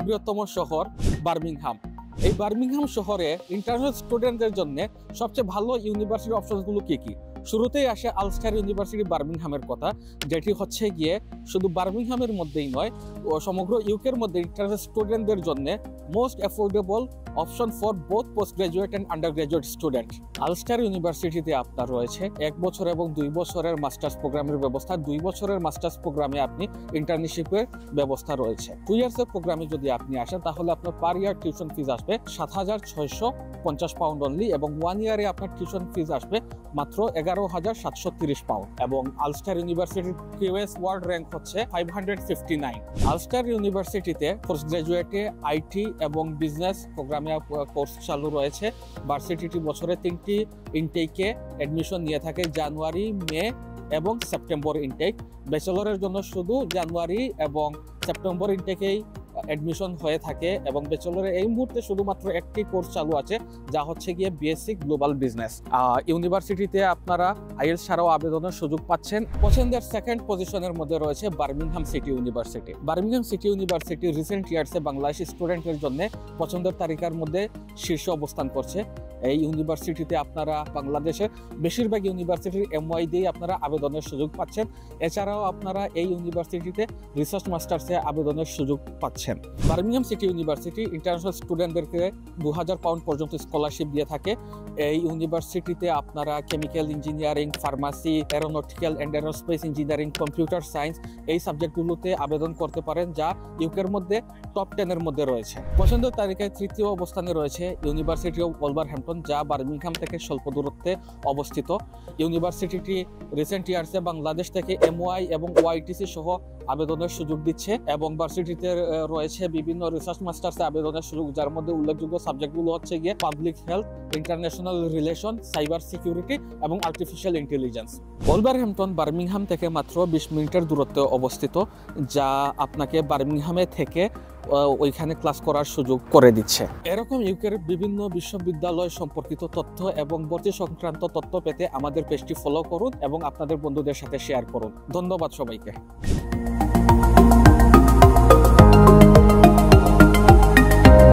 বৃহত্তম শহর বার্মিংহাম। এই বার্মিংহাম শহরে ইন্টারন্যাশনাল স্টুডেন্টদের জন্য সবচেয়ে ভালো ইউনিভার্সিটি অপশনগুলো কি কি? শুরুতেই আসে আলস্টার ইউনিভার্সিটি বার্মিংহামের কথা, যেটি হচ্ছে গিয়ে শুধু বার্মিংহামের মধ্যেই নয়, সমগ্র ইউকের মধ্যে ইন্টারন্যাশনাল স্টুডেন্টদের জন্য most affordable option for both post graduate and under graduate student. Ulster ইউনিভার্সিটিতে আপনার রয়েছে 1 বছর এবং 2 বছরের মাস্টার্স প্রোগ্রামের ব্যবস্থা। 2 বছরের মাস্টার্স প্রোগ্রামে আপনি ইন্টার্নশিপের ব্যবস্থা রয়েছে। 2 ইয়ার্সের প্রোগ্রামে যদি আপনি আসেন তাহলে আপনার পার ইয়ার টিউশন ফিজ আসবে 7,650 পাউন্ড অনলি, এবং 1 ইয়ারে আপনার টিউশন ফিজ আসবে মাত্র 11,730 পাউন্ড। এবং আলস্টার ইউনিভার্সিটির কিউএস ওয়ার্ল্ড র্যাঙ্ক হচ্ছে 559। আলস্টার ইউনিভার্সিটিতে পোস্ট গ্রাজুয়েটে আইটি এবং বিজনেস প্রোগ্রামে কোর্স চালু রয়েছে। ভার্সিটিটি বছরে 3টি ইনটেকে অ্যাডমিশন নিয়ে থাকে, জানুয়ারি, মে এবং সেপ্টেম্বর ইনটেক। ব্যাচেলরের জন্য শুধু জানুয়ারি এবং সেপ্টেম্বর ইনটেকেই অ্যাডমিশন হয়ে থাকে, এবং ব্যাচেলরের এই মুহূর্তে শুধুমাত্র একটি কোর্স চালু আছে, যা হচ্ছে গিয়ে বিএসসি গ্লোবাল বিজনেস। ইউনিভার্সিটিতে আপনারা আইএলটিএস ছাড়াও আবেদনের সুযোগ পাচ্ছেন। পছন্দের সেকেন্ড পজিশনের মধ্যে রয়েছে Birmingham City University. Birmingham City University recent ইয়ার্সে বাংলাদেশি স্টুডেন্টের জন্য পছন্দের তালিকার মধ্যে শীর্ষে অবস্থান করছে। এই ইউনিভার্সিটিতে আপনারা বাংলাদেশের বেশিরভাগ ইউনিভার্সিটির এমওয়াই দিয়ে আপনারা আবেদনের সুযোগ পাচ্ছেন। এছাড়াও আপনারা এই ইউনিভার্সিটিতে রিসার্চ মাস্টার্সে আবেদনের সুযোগ পাচ্ছেন। বার্মিংহাম সিটি ইউনিভার্সিটি ইন্টারন্যাশনাল স্টুডেন্টদেরকে 2000 পাউন্ড পর্যন্ত স্কলারশিপ দিয়ে থাকে। এই ইউনিভার্সিটিতে আপনারা chemical engineering, pharmacy, aeronautical and aerospace engineering, computer science এই সাবজেক্টগুলোতে আবেদন করতে পারেন, যা ইউকের মধ্যে টপ 10-এর মধ্যে রয়েছে। পছন্দের তালিকায় 3য় অবস্থানে রয়েছে ইউনিভার্সিটি অফ ওলভারহ্যাম্পটন, যা বার্মিংহাম থেকে স্বল্প দূরত্বে অবস্থিত। ইউনিভার্সিটিটি রিসেন্ট ইয়ার্সে বাংলাদেশ থেকে এমওআই এবং ওআইটিসি সহ আবেদনের সুযোগ দিচ্ছে, এবং ভার্সিটিতে রয়েছে বিভিন্ন রিসার্চ মাস্টার্সে আবেদনের সুযোগ, যার মধ্যে উল্লেখযোগ্য সাবজেক্টগুলো হচ্ছে গিয়ে public health, international relation, cyber security এবং আর্টিফিশিয়াল ইন্টেলিজেন্স। ওলভারহ্যাম্পটন বার্মিংহাম থেকে মাত্র 20 মিনিটের দূরত্বে অবস্থিত, যা আপনাকে বার্মিংহামে থেকে ওইখানে ক্লাস করার সুযোগ করে দিচ্ছে। এরকম ইউকের বিভিন্ন বিশ্ববিদ্যালয় সম্পর্কিত তথ্য এবং ভর্তি সংক্রান্ত তথ্য পেতে আমাদের পেজটি ফলো করুন এবং আপনাদের বন্ধুদের সাথে শেয়ার করুন। ধন্যবাদ সবাইকে।